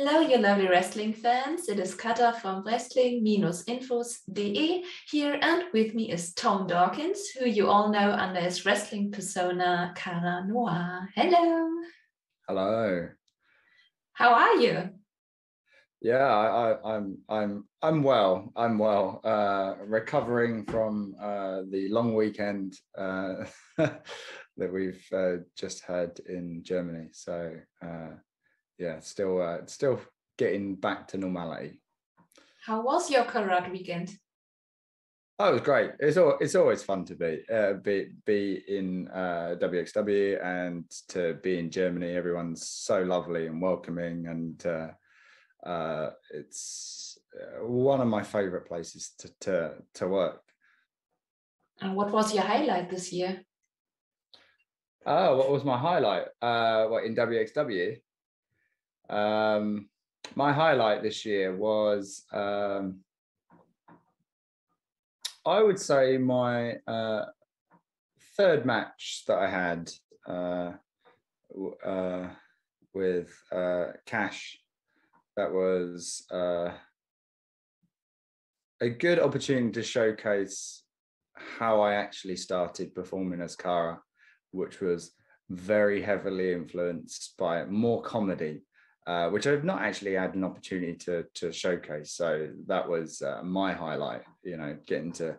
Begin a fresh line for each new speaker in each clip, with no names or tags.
Hello, you lovely wrestling fans. It is Katha from Wrestling-Infos.de here, and with me is Tom Dawkins, who you all know under his Wrestling-Persona Cara Noir. Hello.
Hello.
How are you?
Yeah, I'm well. I'm well. Recovering from the long weekend that we've just had in Germany. So yeah, still getting back to normality.
How was your Carat weekend?
Oh, it was great. It's always fun to be in WXW and to be in Germany. Everyone's so lovely and welcoming, and it's one of my favorite places to work.
And what was your highlight this year?
What was my highlight? What in WXW? My highlight this year was I would say my third match that I had with Cash. That was a good opportunity to showcase how I actually started performing as Cara, which was very heavily influenced by more comedy, which I've not actually had an opportunity to showcase. So that was my highlight, getting to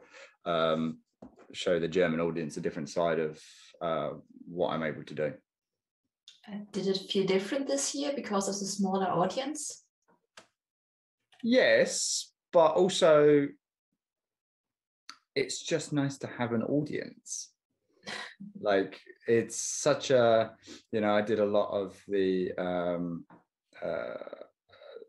show the German audience a different side of what I'm able to do.
Did it feel different this year because of the smaller audience?
Yes, but also it's just nice to have an audience. Like, it's such a, I did a lot of the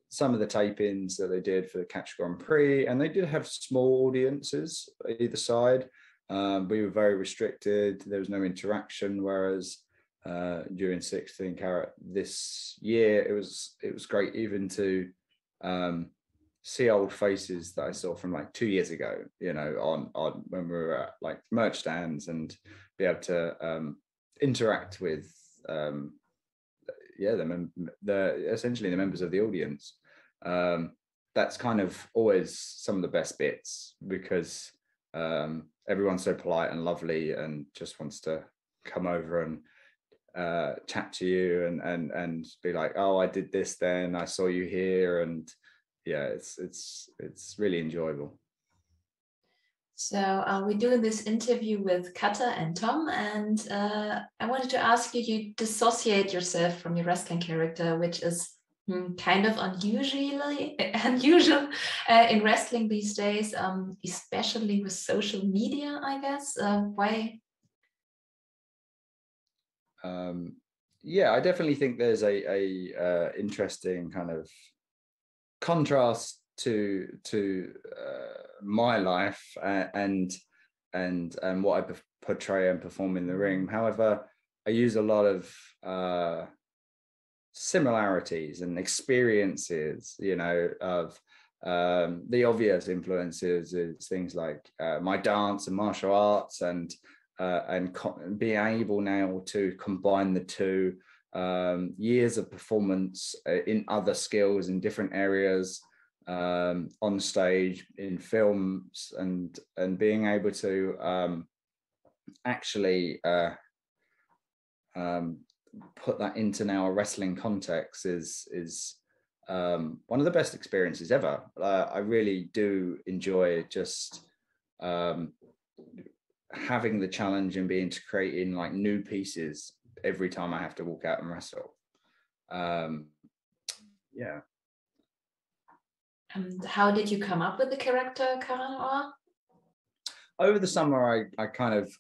some of the tape-ins that they did for the Catch Grand Prix, and they did have small audiences either side. We were very restricted. There was no interaction, whereas during 16 Carat this year, it was great even to see old faces that I saw from like 2 years ago, on when we were at like merch stands, and be able to interact with essentially the members of the audience. That's kind of always some of the best bits, because everyone's so polite and lovely and just wants to come over and chat to you and be like, oh, I did this then, I saw you here, and yeah, it's really enjoyable.
So we're doing this interview with Katha and Tom, and I wanted to ask you, you dissociate yourself from your wrestling character, which is kind of unusual in wrestling these days, especially with social media, I guess. Why?
Yeah, I definitely think there's a interesting kind of contrast to my life and what I portray and perform in the ring. However, I use a lot of similarities and experiences, of the obvious influences is things like my dance and martial arts, and being able now to combine the two, years of performance in other skills in different areas, on stage, in films, and being able to actually put that into now a wrestling context is one of the best experiences ever. I really do enjoy just having the challenge and being to creating like new pieces every time I have to walk out and wrestle. Yeah.
And how did you come up with the character Cara Noir?
Over the summer, I kind of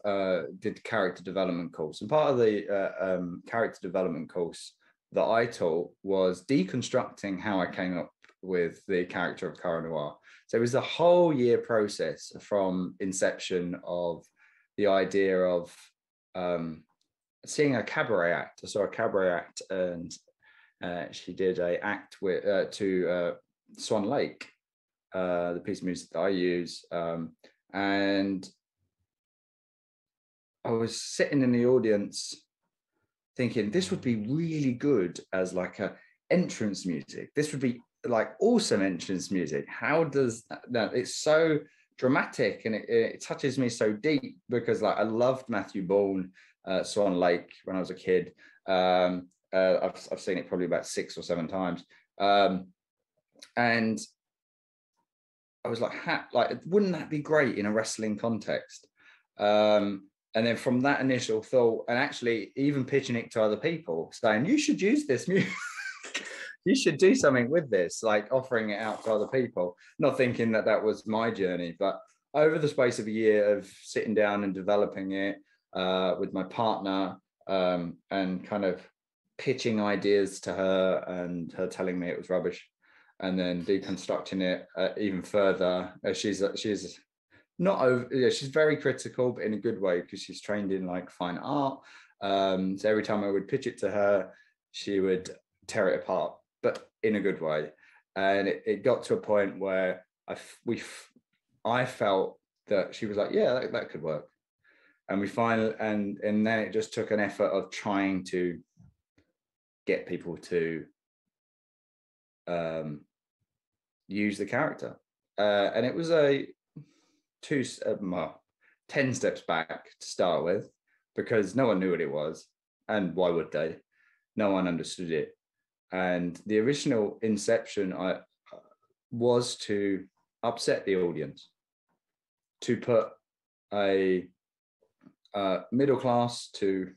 did character development course, and part of the character development course that I taught was deconstructing how I came up with the character of Cara Noir. So it was a whole year process from inception of the idea of seeing a cabaret act. I saw a cabaret act, and she did an act with to Swan Lake, the piece of music that I use. And I was sitting in the audience thinking this would be really good as like a entrance music. This would be like awesome entrance music. How does that? It's so dramatic, and it touches me so deep, because like I loved Matthew Bourne, Swan Lake when I was a kid. I've seen it probably about 6 or 7 times, and I was like, wouldn't that be great in a wrestling context? And then from that initial thought, and actually even pitching it to other people, saying you should use this music, you should do something with this, like offering it out to other people, not thinking that that was my journey. But over the space of a year of sitting down and developing it with my partner, and kind of pitching ideas to her, and her telling me it was rubbish, and then deconstructing it even further. She's not over, she's very critical, but in a good way, because she's trained in like fine art. So every time I would pitch it to her, she would tear it apart, but in a good way. And it got to a point where I felt that she was like, yeah, that could work. And we finally, and then it just took an effort of trying to get people to use the character. And it was 10 steps back to start with, because no one knew what it was, and why would they? No one understood it. And the original inception was to upset the audience, to put a middle class to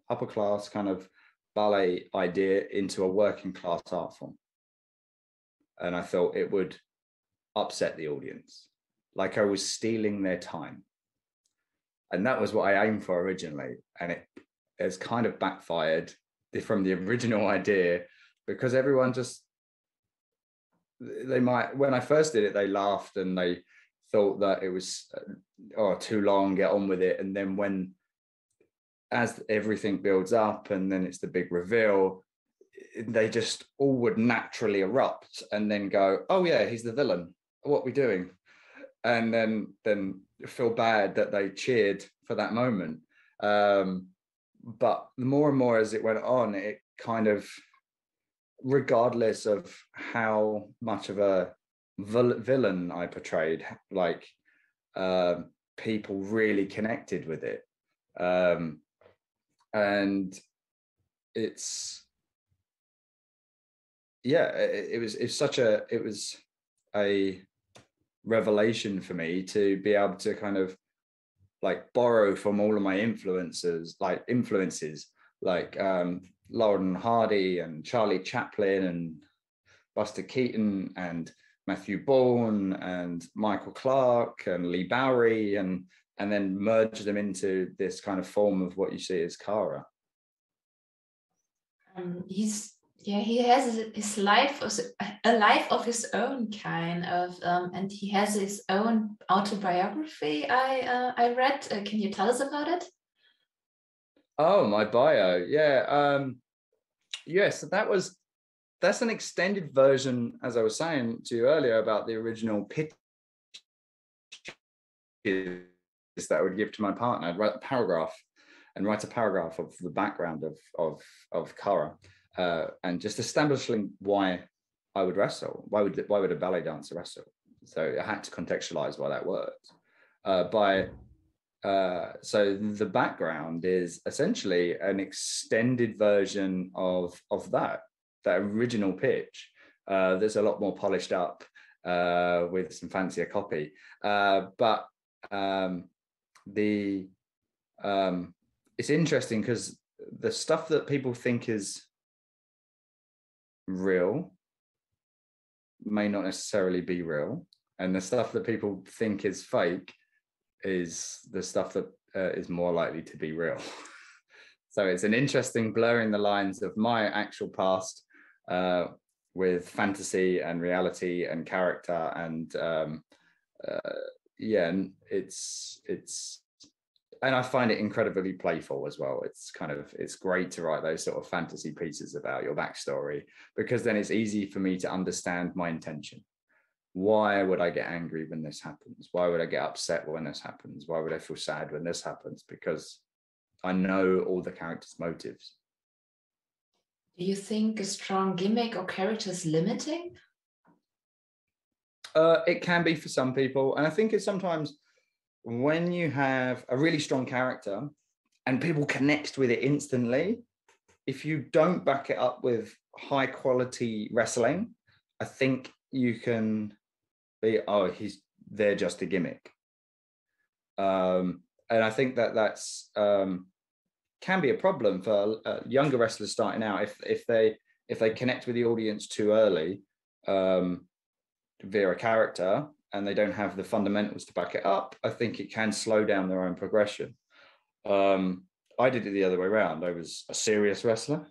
upper class kind of ballet idea into a working class art form. And I thought it would upset the audience, like I was stealing their time. And that was what I aimed for originally. And it has kind of backfired from the original idea, because everyone just, when I first did it, they laughed and they thought that it was too long, get on with it. And then as everything builds up and then it's the big reveal, they just all would naturally erupt and then go, oh yeah, he's the villain, what are we doing? And then feel bad that they cheered for that moment. But more and more as it went on, it kind of, regardless of how much of a villain I portrayed, like people really connected with it. And it's, yeah, it was a revelation for me to be able to kind of like borrow from all of my influences like Lauren Hardy and Charlie Chaplin and Buster Keaton and Matthew Bourne and Michael Clark and Lee Bowery, and then merge them into this kind of form of what you see as Cara.
He has his life, a life of his own kind of, and he has his own autobiography. I read. Can you tell us about it?
Oh, my bio, yeah. So that's an extended version, as I was saying to you earlier, about the original pitch that I would give to my partner. I'd write a paragraph of the background of Cara, and just establishing why I would wrestle. Why would a ballet dancer wrestle? So I had to contextualize why that worked. So the background is essentially an extended version of that original pitch. That's a lot more polished up with some fancier copy. But it's interesting because the stuff that people think is real may not necessarily be real, and the stuff that people think is fake is the stuff that is more likely to be real. So it's an interesting blurring the lines of my actual past with fantasy and reality and character, and and and I find it incredibly playful as well. It's great to write those sort of fantasy pieces about your backstory, because then it's easy for me to understand my intention. Why would I get angry when this happens? Why would I get upset when this happens? Why would I feel sad when this happens? Because I know all the characters' motives.
Do you think a strong gimmick or character is limiting?
It can be for some people. And I think it's sometimes when you have a really strong character and people connect with it instantly, if you don't back it up with high quality wrestling, I think you can be, oh, they're just a gimmick. And I think that's can be a problem for younger wrestlers starting out if they connect with the audience too early via a character and they don't have the fundamentals to back it up. I think it can slow down their own progression. I did it the other way around. I was a serious wrestler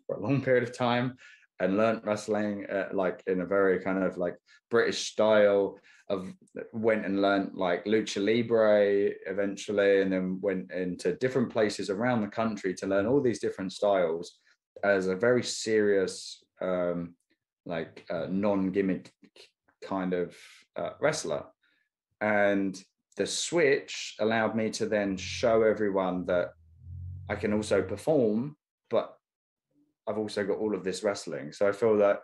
for a long period of time and learned wrestling like in a very kind of like British style. Went and learned like lucha libre eventually, and then went into different places around the country to learn all these different styles as a very serious non-gimmick kind of wrestler. And the switch allowed me to then show everyone that I can also perform, but I've also got all of this wrestling. So I feel that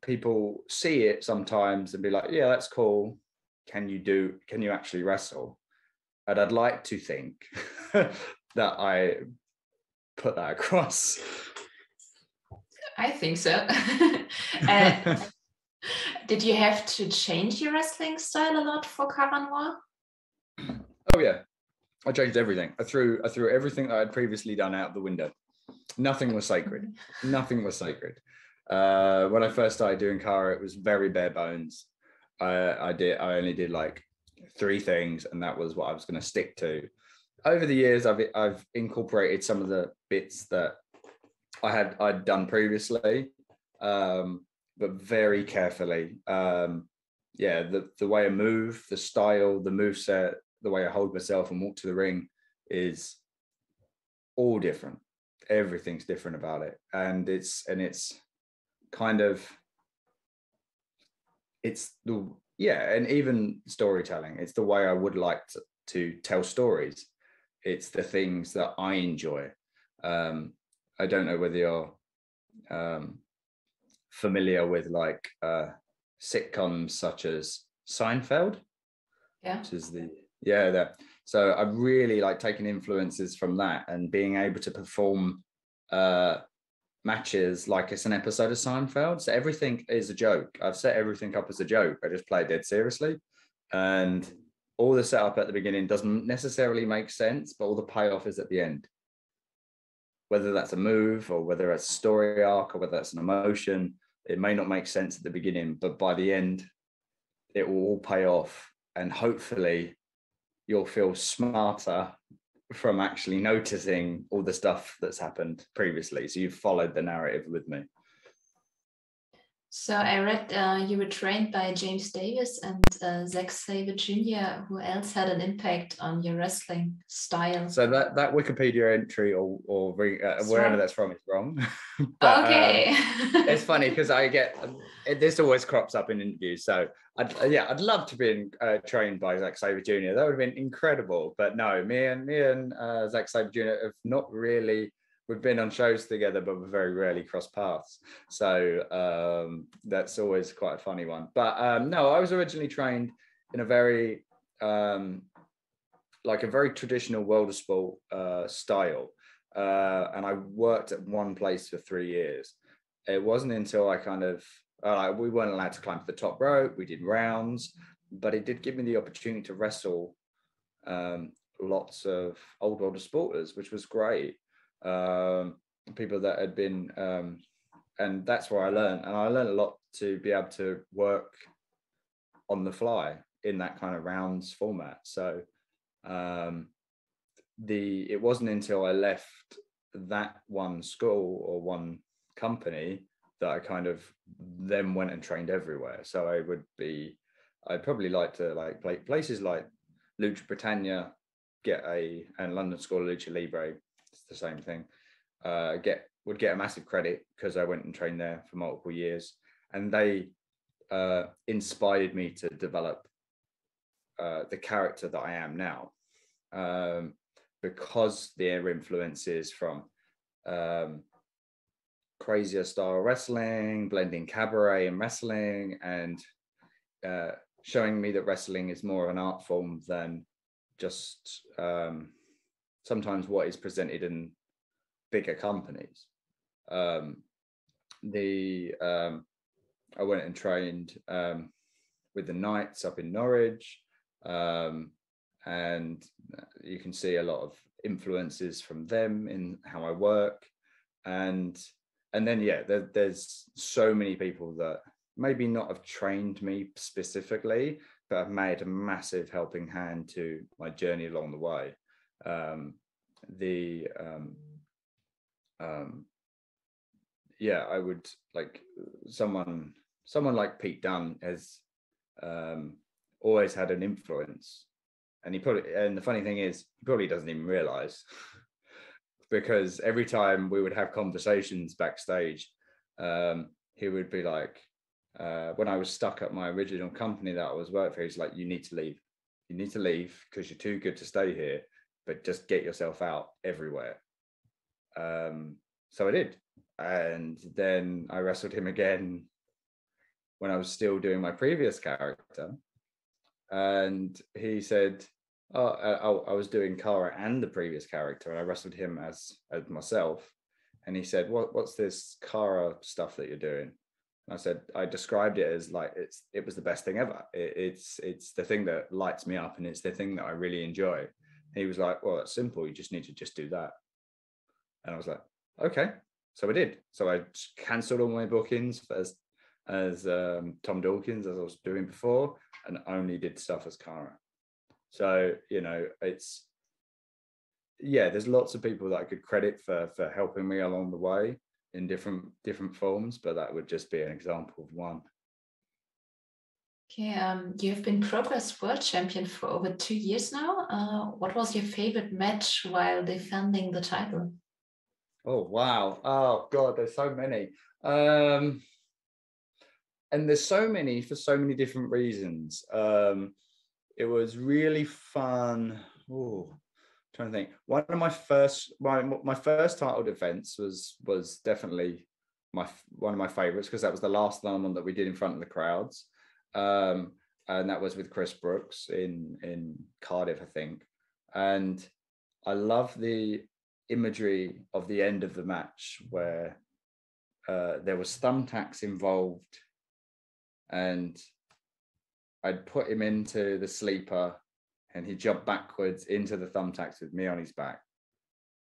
people see it sometimes and be like, yeah, that's cool. Can you actually wrestle? And I'd like to think that I put that across.
I think so. Did you have to change your wrestling style a lot for Cara Noir?
Oh yeah, I changed everything. I threw everything that I had previously done out the window. Nothing was sacred. Nothing was sacred. When I first started doing Cara, it was very bare bones. I only did like 3 things, and that was what I was going to stick to. Over the years, I've incorporated some of the bits that I'd done previously, but very carefully. The way I move, the style, the moveset, the way I hold myself and walk to the ring is all different. Everything's different about it, and it's kind of and even storytelling. It's the way I would like to tell stories. It's the things that I enjoy. I don't know whether you're familiar with like sitcoms such as Seinfeld, which is so I've really like taken influences from that and being able to perform matches like it's an episode of Seinfeld. So everything is a joke. I've set everything up as a joke. I just play it dead seriously, and all the setup at the beginning doesn't necessarily make sense, but all the payoff is at the end. Whether that's a move or whether it's a story arc or whether that's an emotion, it may not make sense at the beginning, but by the end, it will all pay off, and hopefully you'll feel smarter from actually noticing all the stuff that's happened previously. So you've followed the narrative with me.
So I read you were trained by James Davis and Zack Sabre Jr. Who else had an impact on your wrestling style?
So that Wikipedia entry or wherever that's from is wrong.
But, okay.
It's funny because I get this always crops up in interviews. So I'd love to be trained by Zack Sabre Jr. That would have been incredible. But no, me and Zack Sabre Jr. have not really. We've been on shows together, but we've very rarely crossed paths. So that's always quite a funny one. But no, I was originally trained in a very like a very traditional world of sport style. And I worked at one place for 3 years. It wasn't until I kind of, we weren't allowed to climb to the top rope. We did rounds, but it did give me the opportunity to wrestle lots of old world of sporters, which was great. People that had been, and that's where I learned. And I learned a lot to be able to work on the fly in that kind of rounds format. So it wasn't until I left that one school or one company that I kind of then went and trained everywhere. So I'd probably like to like play places like Lucha Britannia, and London School of Lucha Libre. It's the same thing. Would get a massive credit because I went and trained there for multiple years, and they inspired me to develop the character that I am now, because their influences from crazier style wrestling, blending cabaret and wrestling, and showing me that wrestling is more of an art form than just sometimes what is presented in bigger companies. I went and trained with the Knights up in Norwich, and you can see a lot of influences from them in how I work, and then there's so many people that maybe not have trained me specifically, but have made a massive helping hand to my journey along the way. I would like someone like Pete Dunne has always had an influence, and the funny thing is he probably doesn't even realize because every time we would have conversations backstage, he would be like, when I was stuck at my original company that I was working for, he's like, you need to leave because you're too good to stay here, but just get yourself out everywhere. So I did, and then I wrestled him again when I was still doing my previous character, and he said, I was doing Cara and the previous character, and I wrestled him as myself, and he said, what's this Cara stuff that you're doing? And I said, I described it as like it was the best thing ever. It's the thing that lights me up, and it's the thing that I really enjoy. And he was like, well, it's simple, you just need to just do that. And I was like, okay. So I did. So I cancelled all my bookings as Tom Dawkins, as I was doing before, and only did stuff as Cara. So, there's lots of people that I could credit for helping me along the way in different forms, but that would just be an example of one.
Okay, you've been Progress World Champion for over 2 years now. What was your favorite match while defending the title?
Oh, wow. Oh, God, there's so many. And there's so many for so many different reasons. It was really fun. Oh, trying to think. One of my first title defense was definitely one of my favorites, because that was the last one that we did in front of the crowds, and that was with Chris Brooks in Cardiff, I think. And I love the imagery of the end of the match where there was thumbtacks involved, and I'd put him into the sleeper, and he jumped backwards into the thumbtacks with me on his back.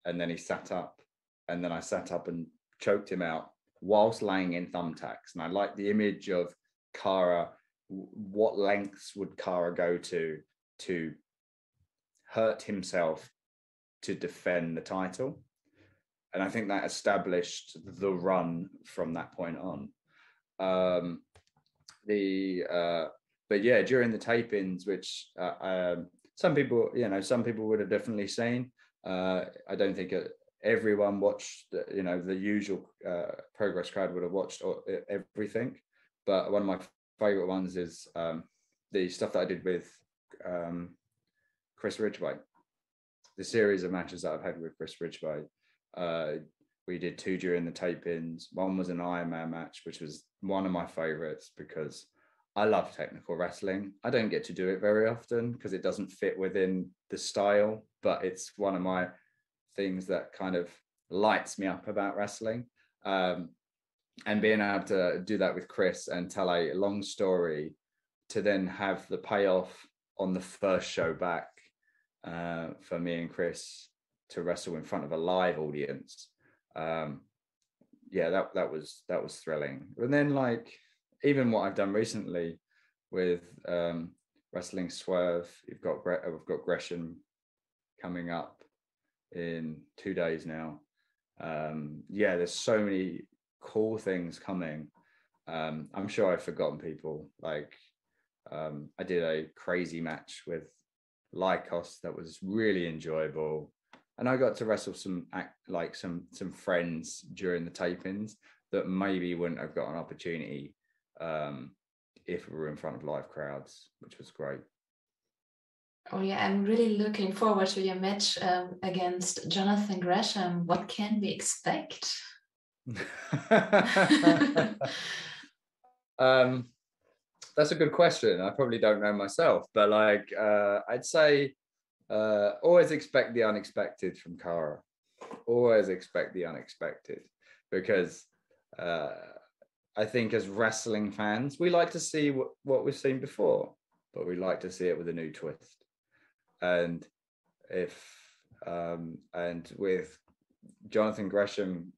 And then he sat up, and then I sat up and choked him out whilst laying in thumbtacks. And I like the image of Cara. What lengths would Cara go to hurt himself to defend the title? And I think that established the run from that point on. But yeah, during the tape-ins, which some people would have definitely seen. I don't think everyone watched, the usual Progress crowd would have watched everything. But one of my favorite ones is the stuff that I did with Chris Ridgway. The series of matches that I've had with Chris Ridgway. We did 2 during the tape-ins. One was an Iron Man match, which was one of my favorites because I love technical wrestling. I don't get to do it very often because it doesn't fit within the style, but it's one of my things that kind of lights me up about wrestling. And being able to do that with Chris and tell a long story to then have the payoff on the first show back for me and Chris to wrestle in front of a live audience. That was thrilling. And then even what I've done recently with Wrestling Swerve, we've got Gresham coming up in 2 days now. There's so many cool things coming. I'm sure I've forgotten people. I did a crazy match with Lycos that was really enjoyable, and I got to wrestle some friends during the tape-ins that maybe wouldn't have got an opportunity if we were in front of live crowds, which was great.
Oh yeah, I'm really looking forward to your match against Jonathan Gresham. What can we expect?
That's a good question. I probably don't know myself, but like I'd say always expect the unexpected from Cara. Always expect the unexpected, because I think as wrestling fans, we like to see what we've seen before, but we like to see it with a new twist. And and with Jonathan Gresham,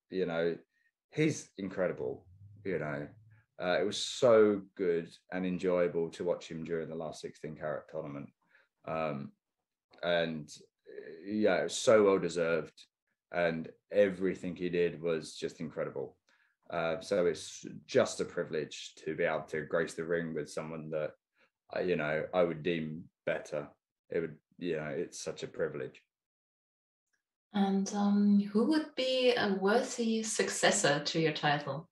he's incredible. It was so good and enjoyable to watch him during the last 16 carat tournament. And yeah, it was so well deserved, and everything he did was just incredible. So it's just a privilege to be able to grace the ring with someone that I would deem better. It's such a privilege.
And who would be a worthy successor to your title?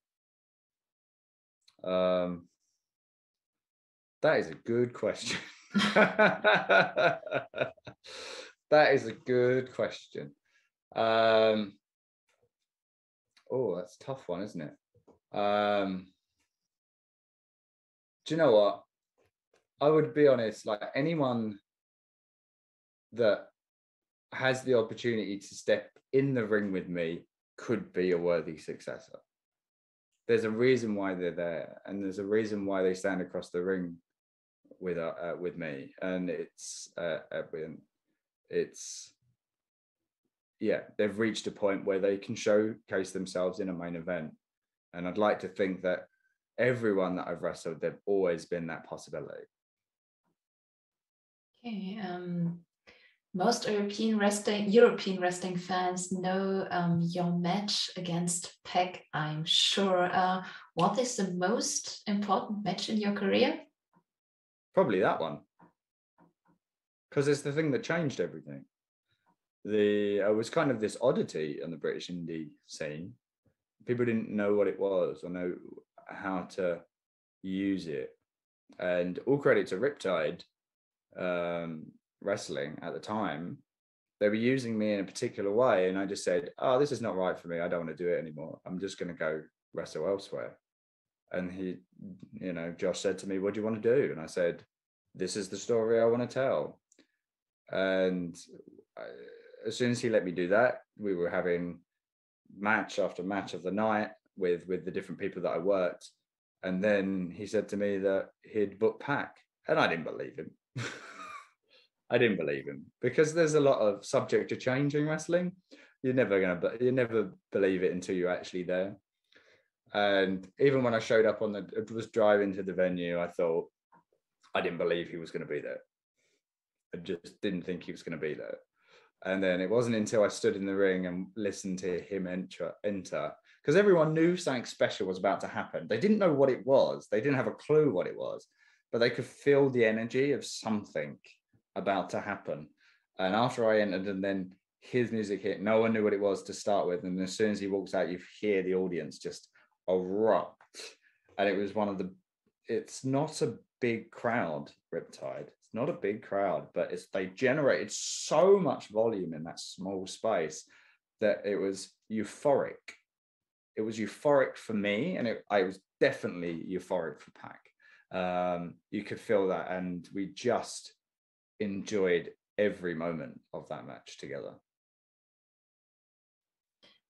That is a good question. That is a good question. Oh, that's a tough one, isn't it? Do you know what? I would be honest, like anyone that has the opportunity to step in the ring with me could be a worthy successor. There's a reason why they're there, and there's a reason why they stand across the ring with me, and they've reached a point where they can showcase themselves in a main event, and I'd like to think that everyone that I've wrestled, they've always been that possibility.
Okay. Most European wrestling fans know your match against Peck, I'm sure. What is the most important match in your career?
Probably that one, because it's the thing that changed everything. It was kind of this oddity in the British indie scene. People didn't know what it was or know how to use it. And all credit to Riptide Wrestling at the time. They were using me in a particular way, and I just said, oh, this is not right for me. I don't want to do it anymore. I'm just going to go wrestle elsewhere. And Josh said to me, what do you want to do? And I said, this is the story I want to tell. And as soon as he let me do that, we were having match after match of the night with the different people that I worked. And then he said to me that he'd booked Pac, and I didn't believe him. I didn't believe him, because there's a lot of subject to change in wrestling. You never believe it until you're actually there. And even when I showed up was driving to the venue, I thought, I didn't believe he was going to be there. I just didn't think he was going to be there. And then it wasn't until I stood in the ring and listened to him enter, because everyone knew something special was about to happen. They didn't know what it was. They didn't have a clue what it was, but they could feel the energy of something about to happen. And after I entered, and then his music hit, no one knew what it was to start with. And as soon as he walks out, you hear the audience just erupt. And it was it's not a big crowd, Riptide. It's not a big crowd, but they generated so much volume in that small space that it was euphoric. It was euphoric for me, and I was definitely euphoric for Pac. You could feel that, and we just enjoyed every moment of that match together.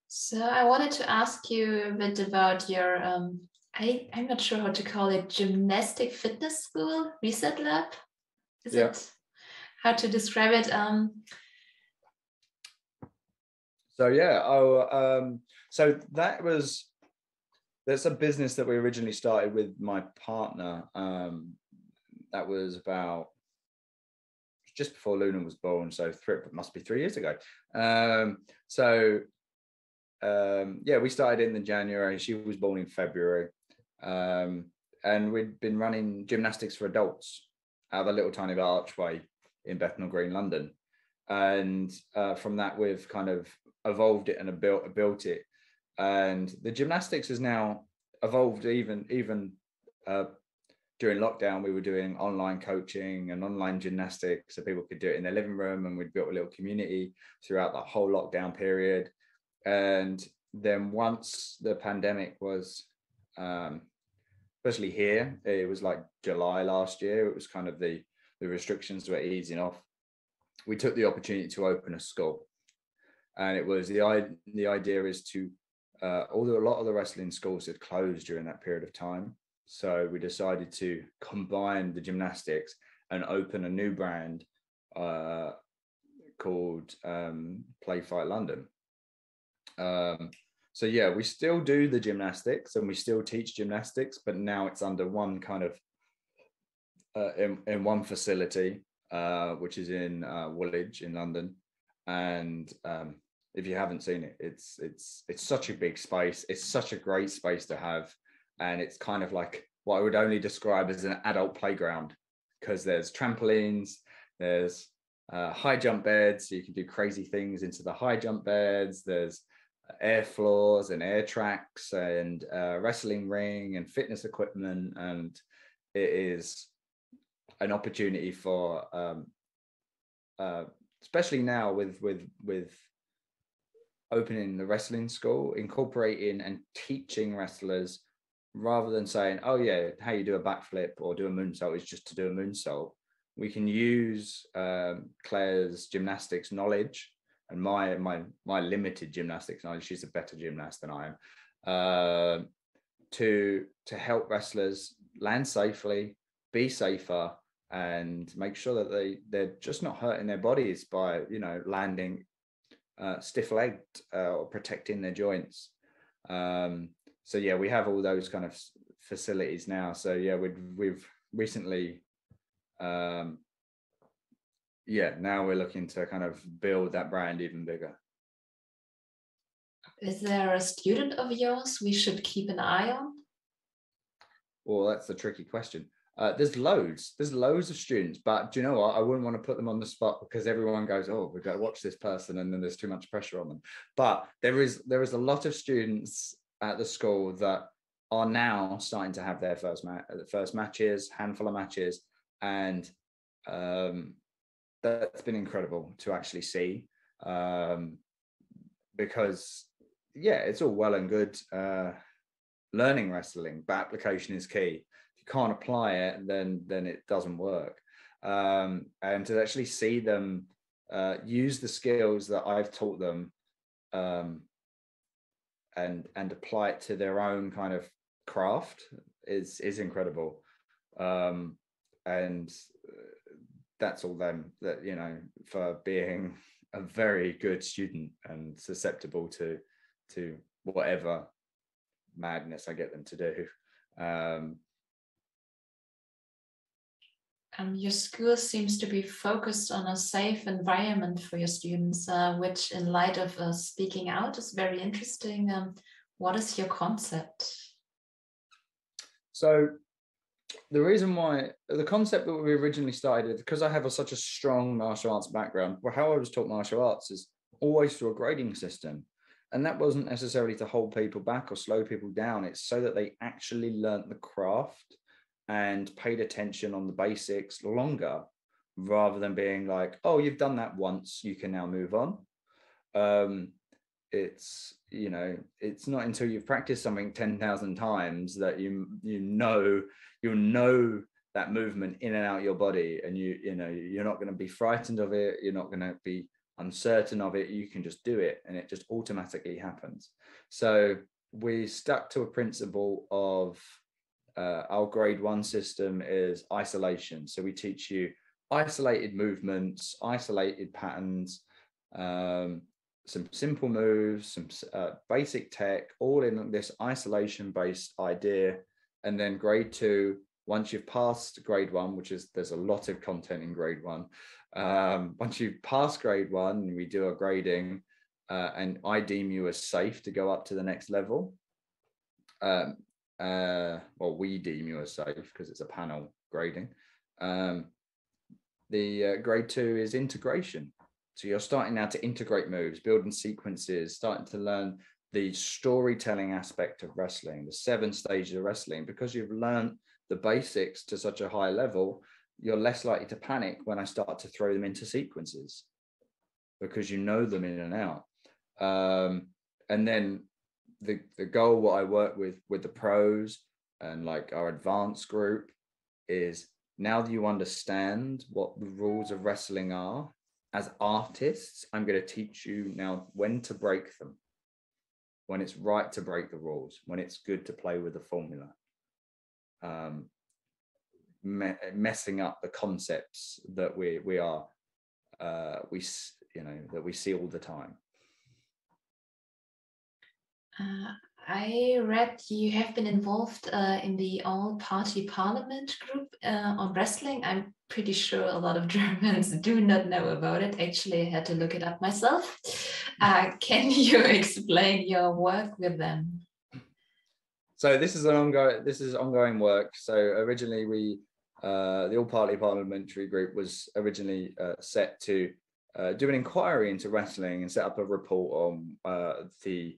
So I wanted to ask you a bit about your, I'm not sure how to call it, gymnastic fitness school, Reset Lab? Is it how to describe it?
So that's a business that we originally started with my partner. That was about just before Luna was born, so it must be 3 years ago. We started in January. She was born in February, and we'd been running gymnastics for adults out of a little tiny archway in Bethnal Green, London. And from that, we've kind of evolved it and built it. And the gymnastics has now evolved even during lockdown, we were doing online coaching and online gymnastics, so people could do it in their living room, and we'd built a little community throughout the whole lockdown period. And then once the pandemic was, especially here, it was like July last year, it was kind of the restrictions were easing off. We took the opportunity to open a school, and it was the idea is to, although a lot of the wrestling schools had closed during that period of time, so we decided to combine the gymnastics and open a new brand called Play Fight London. So yeah, we still do the gymnastics and we still teach gymnastics, but now it's under one kind of in one facility, which is in Woolwich in London. And if you haven't seen it, it's such a big space. It's such a great space to have. And it's kind of like what I would only describe as an adult playground, because there's trampolines, there's high jump beds, so you can do crazy things into the high jump beds. There's air floors and air tracks and wrestling ring and fitness equipment. And it is an opportunity for, especially now with opening the wrestling school, incorporating and teaching wrestlers, rather than saying, oh yeah, how you do a backflip or do a moonsault is just to do a moonsault. We can use Claire's gymnastics knowledge and my limited gymnastics knowledge. She's a better gymnast than I am, to help wrestlers land safely, be safer, and make sure that they're just not hurting their bodies by, you know, landing stiff-legged or protecting their joints. So yeah, we have all those kind of facilities now. So yeah, we've recently, now we're looking to kind of build that brand even bigger.
Is there a student of yours we should keep an eye on?
Well, that's the tricky question. There's loads of students, but do you know what? I wouldn't want to put them on the spot, because everyone goes, oh, we've got to watch this person, and then there's too much pressure on them. But there is a lot of students at the school that are now starting to have their first matches, handful of matches, and that's been incredible to actually see, because yeah, it's all well and good learning wrestling, but application is key. Can't apply it, then it doesn't work. And to actually see them use the skills that I've taught them, and apply it to their own kind of craft is incredible. And that's all them, that, you know, for being a very good student and susceptible to whatever madness I get them to do.
Your school seems to be focused on a safe environment for your students, which in light of speaking out is very interesting. What is your concept?
So the reason why, the concept that we originally started, because I have such a strong martial arts background, well, how I was taught martial arts is always through a grading system. And that wasn't necessarily to hold people back or slow people down. It's so that they actually learnt the craft and paid attention on the basics longer, rather than being like, oh, you've done that once, you can now move on. It's, you know, it's not until you've practiced something 10,000 times that you'll know that movement in and out your body, and you know you're not going to be frightened of it, you're not going to be uncertain of it, you can just do it and it just automatically happens. So we stuck to a principle of our grade 1 system is isolation. So we teach you isolated movements, isolated patterns, some simple moves, some basic tech, all in this isolation based idea. And then grade 2, once you've passed grade 1, which is, there's a lot of content in grade 1. Once you've passed grade 1, we do a grading, and I deem you as safe to go up to the next level. Well, we deem you as safe because it's a panel grading. The grade 2 is integration. So you're starting now to integrate moves, building sequences, starting to learn the storytelling aspect of wrestling, the 7 stages of wrestling, because you've learned the basics to such a high level, you're less likely to panic when I start to throw them into sequences, because you know them in and out. And then the goal, what I work with the pros and like our advanced group, is now that you understand what the rules of wrestling are, as artists, I'm going to teach you now when to break them, when it's right to break the rules, when it's good to play with the formula, messing up the concepts that we see all the time.
I read you have been involved in the all-party parliament group on wrestling. I'm pretty sure a lot of Germans do not know about it. Actually, I had to look it up myself. Can you explain your work with them?
So this is ongoing work. So originally the all-party parliamentary group was originally set to do an inquiry into wrestling and set up a report on the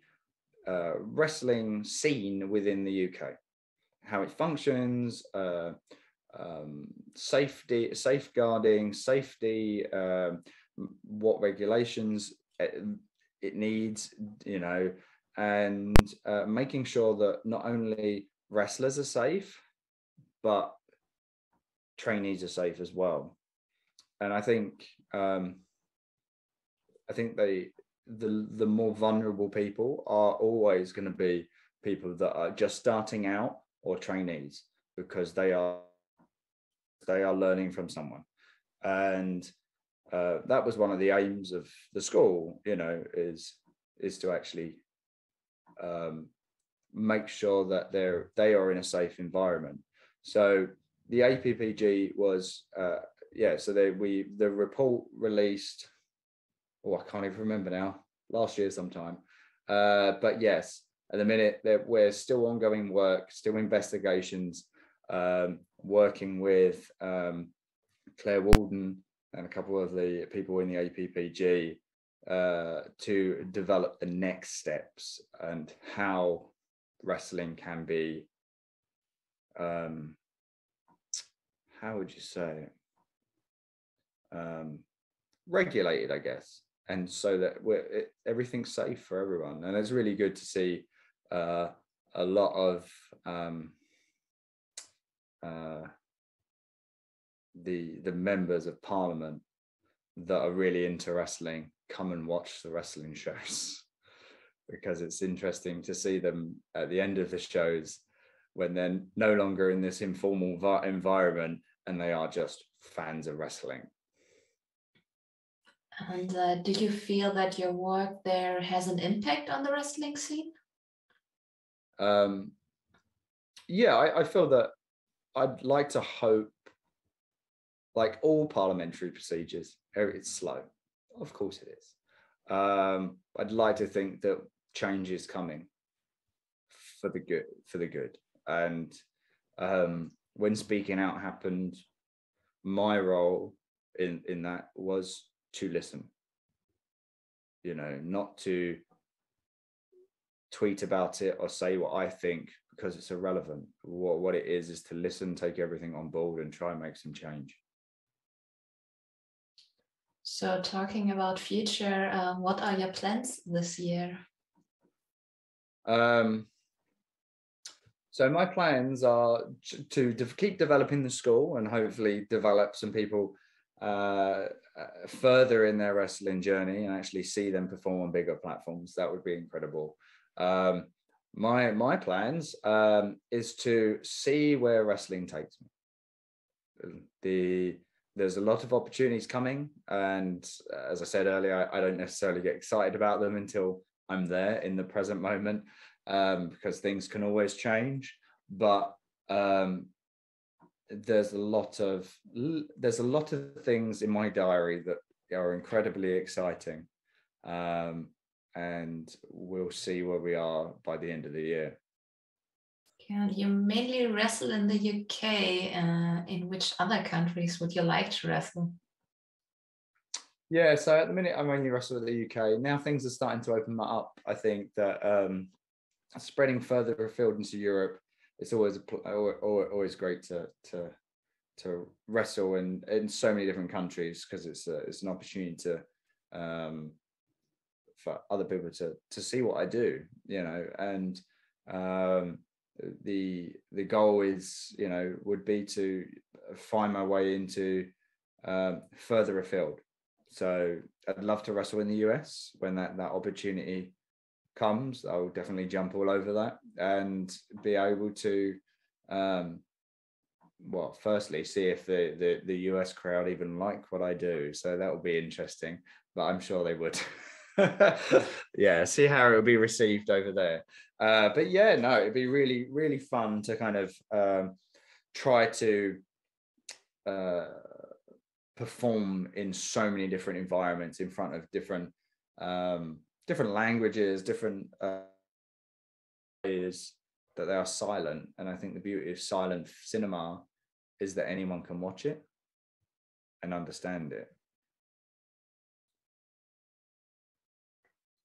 wrestling scene within the UK, how it functions, safeguarding, what regulations it needs, and making sure that not only wrestlers are safe, but trainees are safe as well. And I think the more vulnerable people are always going to be people that are just starting out or trainees, because they are learning from someone. And that was one of the aims of the school, is to actually make sure that they are in a safe environment. So the APPG was so the report released, I can't even remember now, last year sometime. But yes, at the minute we're still ongoing work, still investigations, working with Claire Walden and a couple of the people in the APPG to develop the next steps and how wrestling can be, how would you say, regulated, I guess, and so that everything's safe for everyone. And it's really good to see a lot of the members of parliament that are really into wrestling come and watch the wrestling shows, because it's interesting to see them at the end of the shows when they're no longer in this informal environment and they are just fans of wrestling.
And do you feel that your work there has an impact on the wrestling scene?
Yeah, I feel that I'd like to hope, like all parliamentary procedures, it's slow. Of course it is. I'd like to think that change is coming for the good. And when speaking out happened, my role in that was to listen, not to tweet about it or say what I think, because it's irrelevant. What it is to listen, take everything on board and try and make some change.
So talking about future, what are your plans this year?
So my plans are to keep developing the school and hopefully develop some people further in their wrestling journey and actually see them perform on bigger platforms. That would be incredible. My plans is to see where wrestling takes me. There's a lot of opportunities coming, and as I said earlier, I don't necessarily get excited about them until I'm there in the present moment, because things can always change. But there's a lot of things in my diary that are incredibly exciting, and we'll see where we are by the end of the year.
Yeah, you mainly wrestle in the UK. In which other countries would you like to wrestle?
Yeah, so at the minute I mainly wrestle in the UK. Now things are starting to open that up. I think that spreading further afield into Europe it's always always great to wrestle in so many different countries, because it's an opportunity to for other people to see what I do, and the goal is, would be to find my way into further afield. So I'd love to wrestle in the US when that opportunity comes. I'll definitely jump all over that and be able to firstly see if the US crowd even like what I do. So that will be interesting, but I'm sure they would. Yeah, see how it will be received over there. But yeah, no, it'd be really, really fun to kind of try to perform in so many different environments in front of different languages, different ways that they are silent. And I think the beauty of silent cinema is that anyone can watch it and understand it.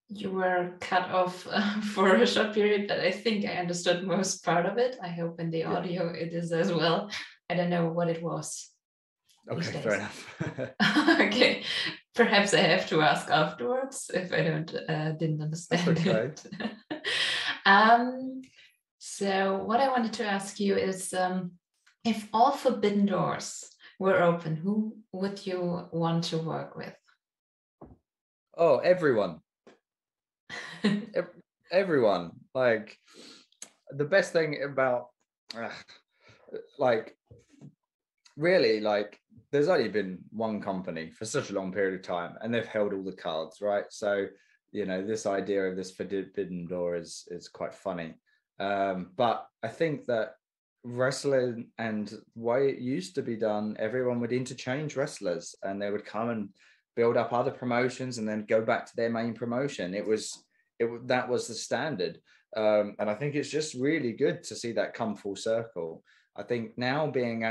You were cut off for a short period, but I think I understood most part of it. I hope in the audio it is as well. I don't know what it was.
Okay, fair enough.
Okay, perhaps I have to ask afterwards if I didn't understand it. So what I wanted to ask you is, if all forbidden doors were open, who would you want to work with?
Oh, everyone. Everyone. Like, the best thing about really, like, there's only been one company for such a long period of time, and they've held all the cards, right? So, this idea of this forbidden door is quite funny. But I think that wrestling and the way it used to be done, everyone would interchange wrestlers, and they would come and build up other promotions and then go back to their main promotion. That was the standard. And I think it's just really good to see that come full circle. I think now being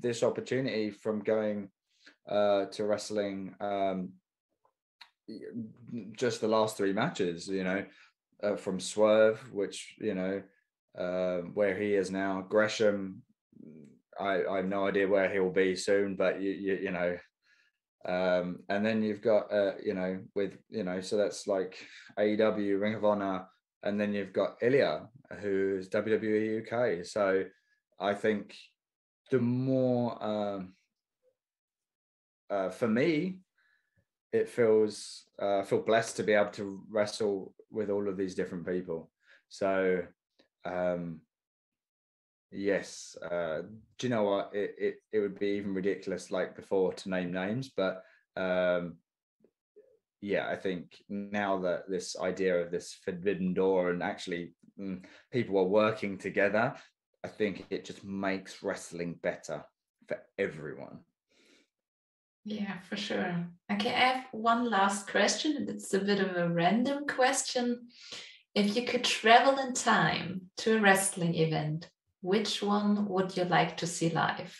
this opportunity from going to wrestling just the last 3 matches, from Swerve, which, where he is now, Gresham, I have no idea where he'll be soon, but and then you've got so that's like AEW, Ring of Honor, and then you've got Ilya, who's WWE UK. So I think the more for me, it feels I feel blessed to be able to wrestle with all of these different people. So yes, do you know what, it would be even ridiculous like before to name names, but yeah, I think now that this idea of this forbidden door and actually people are working together, I think it just makes wrestling better for everyone.
Yeah, for sure. Okay, I have one last question, and it's a bit of a random question. If you could travel in time to a wrestling event, which one would you like to see live?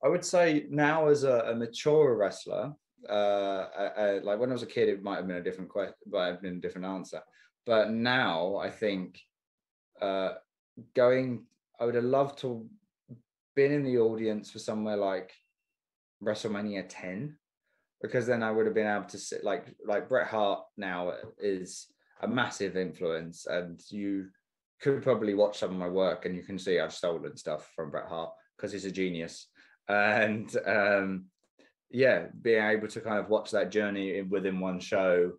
I would say now, as a mature wrestler, like when I was a kid, it might have been a different question, but I've been a different answer. But now I think I would have loved to been in the audience for somewhere like WrestleMania 10, because then I would have been able to sit like Bret Hart now is a massive influence, and you could probably watch some of my work and you can see I've stolen stuff from Bret Hart because he's a genius. And being able to kind of watch that journey within one show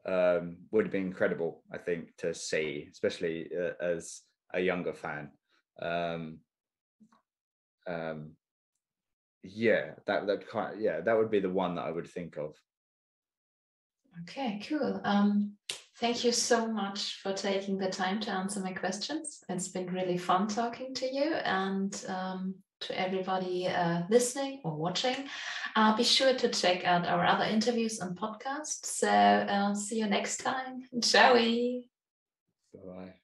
would have been incredible, I think, to see, especially as a younger fan. That would be the one that I would think of.
Okay, cool. Thank you so much for taking the time to answer my questions. It's been really fun talking to you, and to everybody listening or watching, be sure to check out our other interviews and podcasts. So see you next time. Ciao.
Bye.